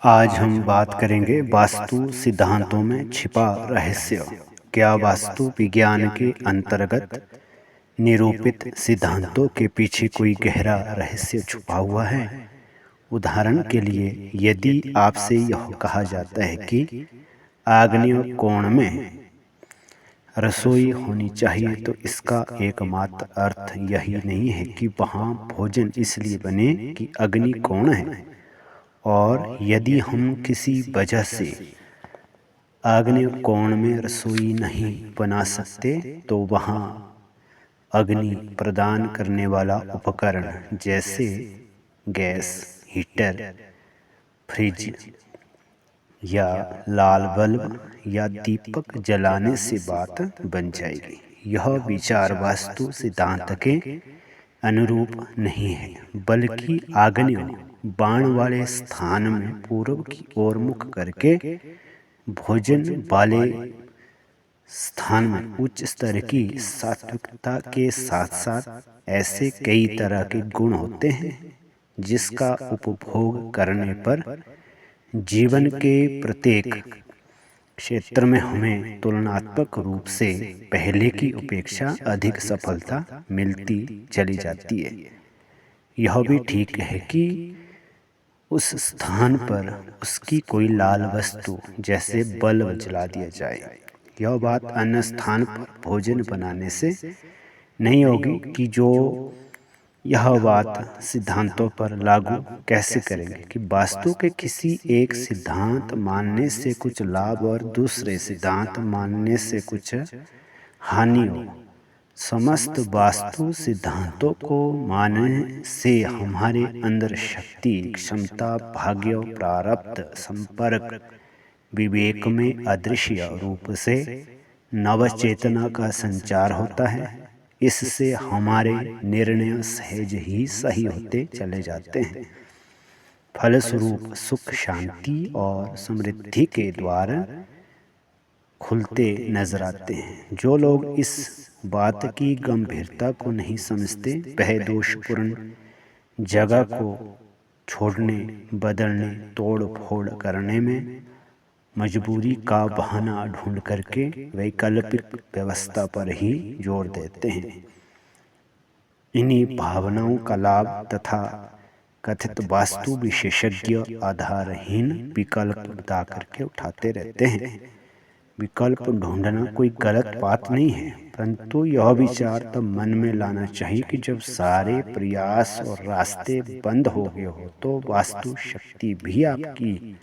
आज हम बात करेंगे वास्तु सिद्धांतों में छिपा रहस्य। क्या वास्तु विज्ञान के अंतर्गत निरूपित सिद्धांतों के पीछे कोई गहरा रहस्य छुपा हुआ है? उदाहरण के लिए, यदि आपसे यह कहा जाता है कि आग्नेय कोण में रसोई होनी चाहिए, तो इसका एकमात्र अर्थ यही नहीं है कि वहाँ भोजन इसलिए बने कि अग्नि कोण है। और यदि हम किसी वजह से आग्नेय कोण में रसोई नहीं बना सकते, तो वहाँ अग्नि प्रदान करने वाला उपकरण जैसे गैस, हीटर, फ्रिज या लाल बल्ब या दीपक जलाने से बात बन जाएगी। यह विचार वास्तु सिद्धांत के अनुरूप नहीं है, बल्कि आग्नेय बाण वाले स्थान में पूर्व की ओर मुख करके भोजन वाले स्थान में उच्च स्तर की सात्विकता के साथ साथ ऐसे कई तरह के गुण होते हैं जिसका उपभोग करने पर जीवन के प्रत्येक क्षेत्र में हमें तुलनात्मक रूप से पहले की अपेक्षा अधिक सफलता मिलती चली जाती है। यह भी ठीक है कि उस स्थान पर उसकी कोई लाल वस्तु जैसे बल्ब जला दिया जाए। यह बात अन्य स्थान पर भोजन बनाने से नहीं होगी कि जो यह बात सिद्धांतों पर लागू कैसे करेंगे कि वास्तु के किसी एक सिद्धांत मानने से कुछ लाभ और दूसरे सिद्धांत मानने से कुछ हानि हो। समस्त वास्तु सिद्धांतों को मानने से हमारे अंदर शक्ति, क्षमता, भाग्य, प्रारब्ध, संपर्क, विवेक में अदृश्य रूप से नव चेतना का संचार होता है। इससे हमारे निर्णय सहज ही सही होते चले जाते हैं। फलस्वरूप सुख, शांति और समृद्धि के द्वार खुलते नजर आते हैं। जो लोग इस बात की गंभीरता को नहीं समझते, वह दोषपूर्ण जगह को छोड़ने, बदलने, तोड़ फोड़ करने में मजबूरी का बहाना ढूंढ करके वैकल्पिक व्यवस्था पर ही जोर देते हैं। इन्हीं भावनाओं का लाभ तथा कथित वास्तु विशेषज्ञ आधारहीन विकल्प बता करके उठाते रहते हैं। विकल्प ढूंढना कोई गलत बात नहीं है, परंतु यह विचार तब मन में लाना चाहिए कि जब सारे प्रयास और रास्ते बंद हो गए हो, तो वास्तु शक्ति भी आपकी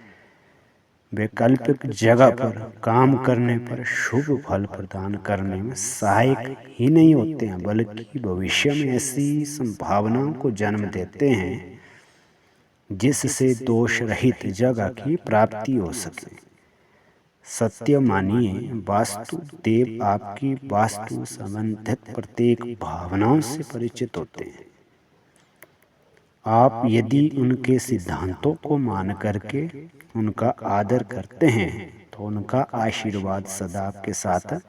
वैकल्पिक जगह पर काम करने पर शुभ फल प्रदान करने में सहायक ही नहीं होते हैं, बल्कि भविष्य में ऐसी संभावनाओं को जन्म देते हैं जिससे दोष रहित जगह की प्राप्ति हो सके। सत्य मानिए, वास्तु देव आपकी वास्तु संबंधित प्रत्येक भावनाओं से परिचित होते हैं। आप यदि उनके सिद्धांतों को मान करके उनका आदर करते हैं, तो उनका आशीर्वाद सदा आपके साथ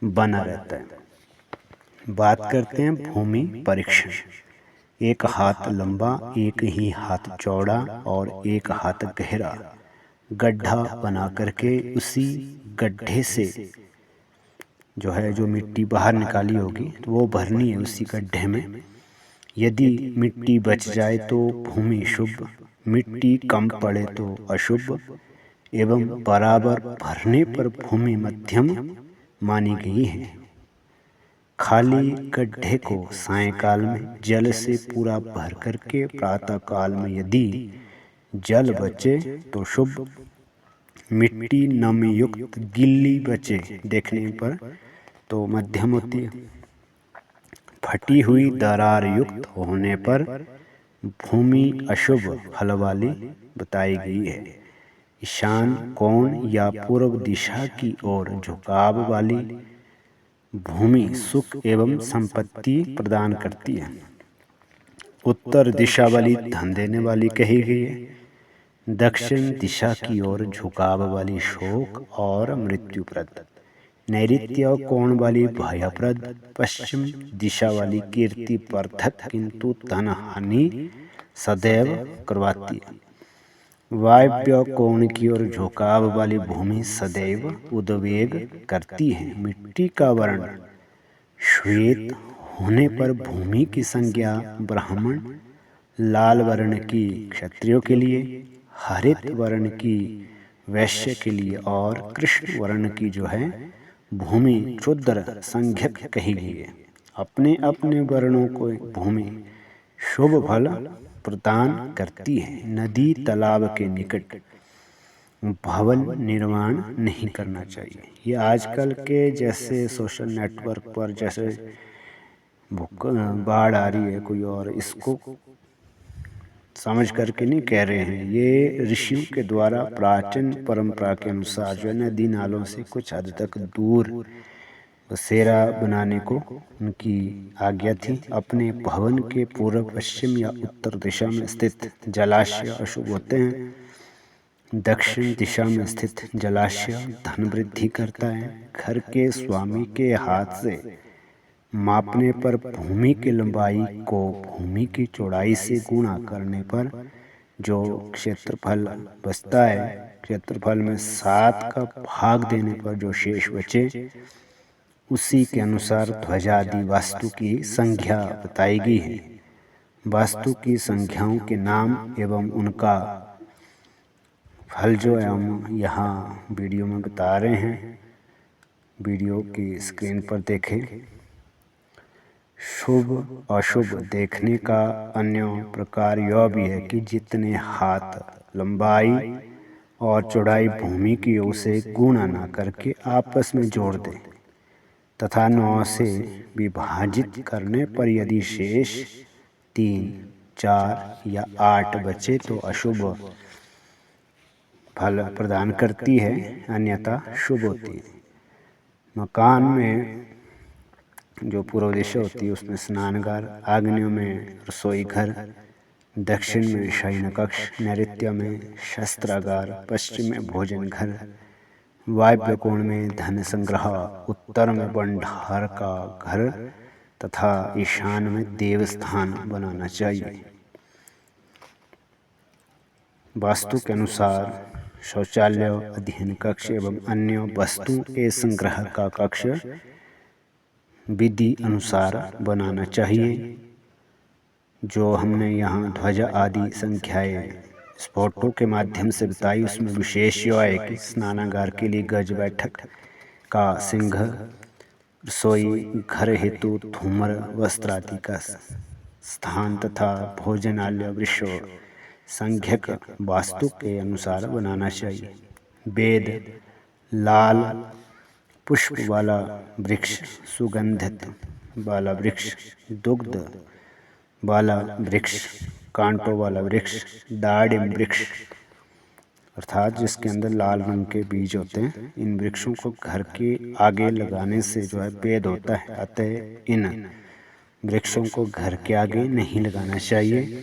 बना रहता है। बात करते हैं भूमि परीक्षण। एक हाथ लंबा, एक ही हाथ चौड़ा और एक हाथ गहरा गड्ढा बना करके उसी गड्ढे से जो मिट्टी बाहर निकाली होगी, तो वो भरनी है उसी गड्ढे में। यदि मिट्टी बच जाए तो भूमि शुभ, मिट्टी कम पड़े तो अशुभ, एवं बराबर भरने पर भूमि मध्यम मानी गई है। खाली गड्ढे को सायंकाल में जल से पूरा भर करके प्रातः काल में यदि जल बचे तो शुभ, मिट्टी नमी युक्त गिल्ली बचे देखने पर तो मध्यम होती है। फटी हुई दरार युक्त होने पर भूमि अशुभ फल वाली बताई गई है। ईशान कोण या पूर्व दिशा की ओर झुकाव वाली भूमि सुख एवं संपत्ति प्रदान करती है। उत्तर दिशा वाली धन देने वाली कही गई है। दक्षिण दिशा की ओर झुकाव वाली शोक और मृत्युप्रद, नैऋत्य कोण वाली भयप्रद, पश्चिम दिशा वाली कीर्तिवर्धक किंतु धन हानि सदैव करवाती है। वायव्य कोण की ओर झुकाव वाली भूमि सदैव उद्वेग करती है। मिट्टी का वर्ण श्वेत होने पर भूमि की संज्ञा ब्राह्मण, लाल वर्ण की क्षत्रियों के लिए, हरित वर्ण की वैश्य के लिए और कृष्ण वर्ण की जो है भूमि शूद्र संज्ञक कही गई है। अपने अपने वर्णों को भूमि शुभ फल प्रदान करती है। नदी तालाब के निकट भवन निर्माण नहीं करना चाहिए। ये आजकल के जैसे सोशल नेटवर्क पर जैसे बाढ़ आ रही है कोई और इसको समझ करके नहीं कह रहे हैं। ये ऋषियों के द्वारा प्राचीन परंपरा के अनुसार जो है नदी नालों से कुछ हद तक दूर बसेरा बनाने को उनकी आज्ञा थी। अपने भवन के पूर्व पश्चिम या उत्तर दिशा में स्थित जलाशय अशुभ होते हैं। दक्षिण दिशा में स्थित जलाशय धन वृद्धि करता है। घर के स्वामी के हाथ से मापने पर भूमि की लंबाई को भूमि की चौड़ाई से गुणा करने पर जो क्षेत्रफल बचता है, क्षेत्रफल में 7 का भाग देने पर जो शेष बचे उसी के अनुसार ध्वजा आदि वास्तु की संख्या बताई गई है। वास्तु की संख्याओं के नाम एवं उनका फल जो है हम यहाँ वीडियो में बता रहे हैं। वीडियो की स्क्रीन पर देखें। शुभ अशुभ देखने का अन्य प्रकार यह भी है कि जितने हाथ लंबाई और चौड़ाई भूमि की ओर से गुणा न करके आपस में जोड़ दें तथा 9 से विभाजित करने पर यदि शेष 3, 4 या 8 बचे तो अशुभ फल प्रदान करती है, अन्यथा शुभ होती है। मकान में जो पूर्व दिशा होती है उसमें स्नानघर, आग्नेय में रसोई घर, दक्षिण में शयन कक्ष, नैऋत्य में शस्त्रागार, पश्चिम में भोजन घर, वायव्य कोण में धन संग्रह, उत्तर में भंडार का घर तथा ईशान में देवस्थान बनाना चाहिए। वास्तु के अनुसार शौचालय, अध्ययन कक्ष एवं अन्य वस्तुओं के संग्रह का कक्ष विधि अनुसार बनाना चाहिए। जो हमने यहाँ ध्वजा आदि संख्याएं इस फोटो के माध्यम से बताई उसमें विशेष यह है कि स्नानागार के लिए गज बैठक का सिंह, रसोई घर हेतु धूम्र वस्त्र आदि का स्थान तथा भोजनालय वृक्ष संख्यक वास्तु के अनुसार बनाना चाहिए। वेद, लाल पुष्प वाला वृक्ष, सुगंधित वाला वृक्ष, दुग्ध वाला वृक्ष, कांटों वाला वृक्ष, दाड़िम वृक्ष अर्थात जिसके अंदर लाल रंग के बीज होते हैं, इन वृक्षों को घर के आगे लगाने से जो है वेद होता है। अतः इन वृक्षों को घर के आगे नहीं लगाना चाहिए।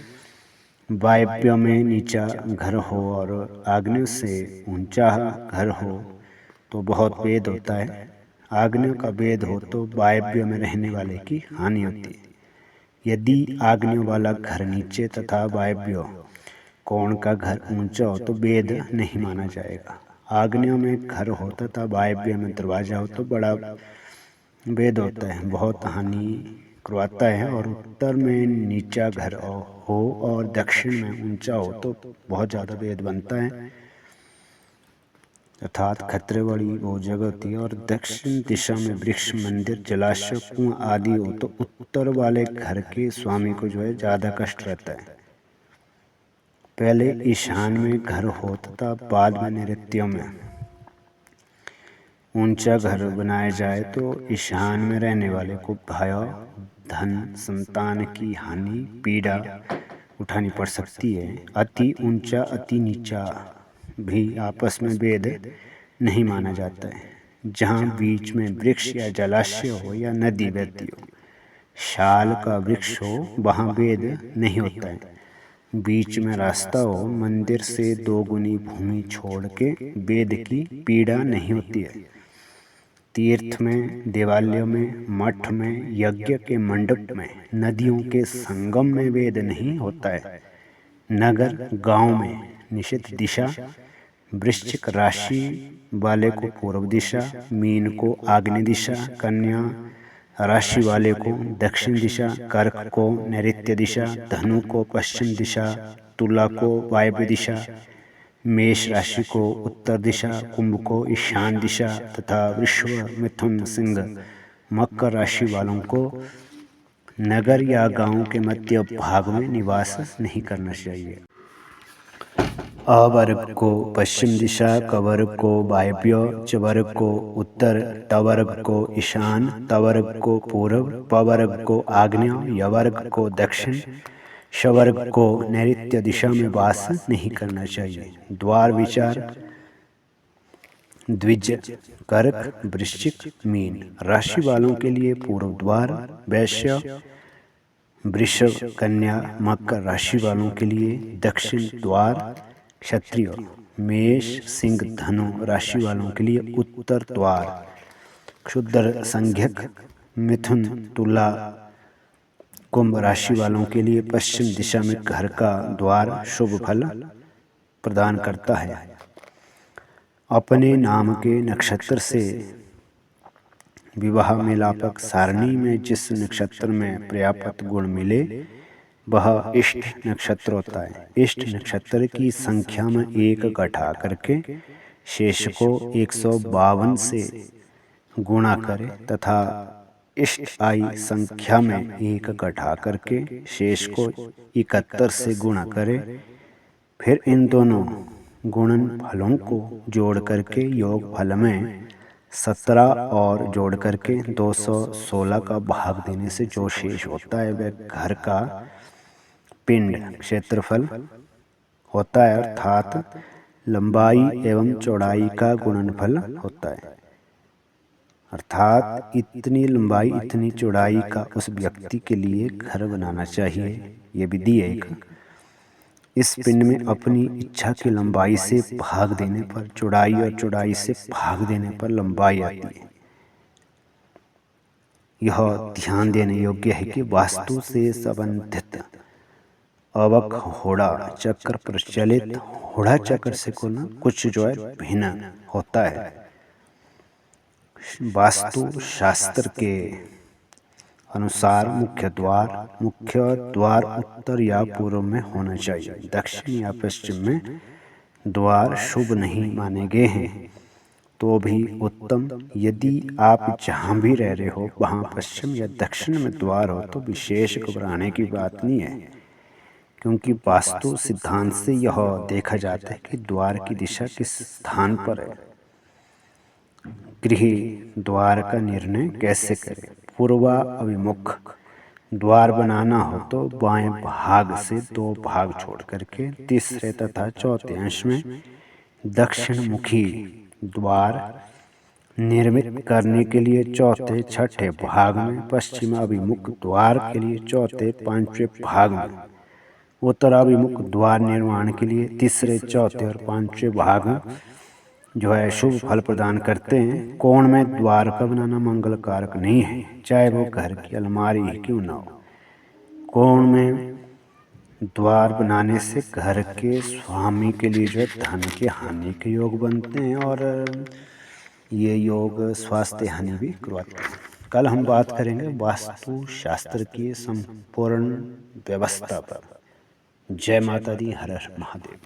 वायव्य में नीचा घर हो और आग्नेय से ऊंचा घर हो तो बहुत वेद होता है। आग्नेय का वेद हो तो वायव्य में रहने वाले की हानि होती है। यदि आग्नेय वाला घर नीचे तथा वायव्य कोण का घर ऊंचा हो तो वेद नहीं माना जाएगा। आग्नेय में घर हो तथा वायव्य में दरवाजा हो तो बड़ा वेद होता है, बहुत हानि करवाता है। और उत्तर में नीचा घर हो और दक्षिण में ऊंचा हो तो बहुत ज़्यादा वेद बनता है, अर्थात खतरे वाली वो जगह होती है। और दक्षिण दिशा में वृक्ष, मंदिर, जलाशय, कुआं आदि हो तो उत्तर वाले घर के स्वामी को जो है ज़्यादा कष्ट रहता है। पहले ईशान में घर हो तथा बाद में नैऋत्य में ऊंचा घर बनाया जाए तो ईशान में रहने वाले को भय, धन, संतान की हानि, पीड़ा उठानी पड़ सकती है। अति ऊंचा अति नीचा भी आपस में वेद नहीं माना जाता है। जहाँ बीच में वृक्ष या जलाशय हो या नदी बहती हो, शाल का वृक्ष हो, वहाँ वेद नहीं होता है। बीच में रास्ता हो, मंदिर से 2 गुनी भूमि छोड़ के वेद की पीड़ा नहीं होती है। तीर्थ में, देवालयों में, मठ में, यज्ञ के मंडप में, नदियों के संगम में वेद नहीं होता है। नगर गांव में निषिद्ध दिशा, वृश्चिक राशि वाले को पूर्व दिशा, मीन को आग्नेय दिशा, कन्या राशि वाले को दक्षिण दिशा, कर्क को नैऋत्य दिशा, धनु को पश्चिम दिशा, तुला को वायव्य दिशा, मेष राशि को उत्तर दिशा, कुंभ को ईशान दिशा तथा वृषभ, मिथुन, सिंह, मकर राशि वालों को नगर या गांव के मध्य भाग में निवास नहीं करना चाहिए। अ वर्ग को पश्चिम दिशा, क वर्ग को वायव्य, च वर्ग को उत्तर, ट वर्ग को ईशान, त वर्ग को पूर्व, प वर्ग को आग्नेय, य वर्ग को दक्षिण, श वर्ग को नैऋत्य दिशा में वास नहीं करना चाहिए। द्वार विचार द्विज, कर्क, वृश्चिक, मीन राशि वालों के लिए पूर्व द्वार, वैश्य, वृषभ, कन्या, मकर राशि वालों के लिए दक्षिण द्वार, क्षत्रिय, मेष, सिंह, धनु राशि वालों के लिए उत्तर द्वार, क्षुद्र संज्ञक, मिथुन, तुला, कुंभ राशि वालों के लिए पश्चिम दिशा में घर का द्वार शुभ फल प्रदान करता है। अपने नाम के नक्षत्र से विवाह मिलापक सारणी में जिस नक्षत्र में पर्याप्त गुण मिले वह इष्ट नक्षत्र होता है। इष्ट नक्षत्र की संख्या में एक घटा करके शेष को 152 से गुणा करें तथा इष्ट आई संख्या में एक घटा करके शेष को 71 से गुणा करें। फिर इन दोनों गुणन फलों को जोड़ करके योग फल में 17 और जोड़ करके 216 का भाग देने से जो शेष होता है वह घर का पिंड क्षेत्रफल होता है, अर्थात लंबाई एवं चौड़ाई का गुणनफल होता है। अर्थात इतनी लंबाई इतनी चौड़ाई का उस व्यक्ति के लिए घर बनाना चाहिए। ये विधि है एक। इस पिंड में अपनी इच्छा की लंबाई से भाग देने पर चौड़ाई और चौड़ाई से भाग देने पर लंबाई आती है। यह ध्यान देने योग्य है कि वास्तु से संबंधित अवक होड़ा चक्र प्रचलित होड़ा चक्र से कुछ जो है भिन्न होता है। वास्तु शास्त्र के अनुसार मुख्य द्वार उत्तर या पूर्व में होना चाहिए। दक्षिण या पश्चिम में द्वार शुभ नहीं माने गए हैं तो भी उत्तम। यदि आप जहाँ भी रह रहे हो वहाँ पश्चिम या दक्षिण में द्वार हो तो विशेष घबराने की बात नहीं है, क्योंकि वास्तु सिद्धांत से यह देखा जाता है कि द्वार की दिशा किस स्थान पर है। गृह द्वार का निर्णय कैसे करें? पूर्वा अभिमुख द्वार बनाना हो तो बाएं भाग से 2 भाग छोड़ करके तीसरे तथा चौथे अंश में दक्षिण मुखी द्वार निर्मित करने के लिए चौथे छठे भाग में, पश्चिम अभिमुख द्वार के लिए चौथे पांचवें भाग में, उत्तराभिमुख द्वार निर्माण के लिए तीसरे चौथे और पांचवें भाग जो है शुभ फल प्रदान करते हैं। कोण में द्वार का बनाना मंगल कारक नहीं है, चाहे वो घर की अलमारी ही क्यों ना हो। कोण में द्वार बनाने से घर के स्वामी के लिए जो है धन के हानि के योग बनते हैं और ये योग स्वास्थ्य हानि भी करवाते हैं। कल हम बात करेंगे वास्तु शास्त्र की संपूर्ण व्यवस्था पर। जय माता दी, हर हर महादेव।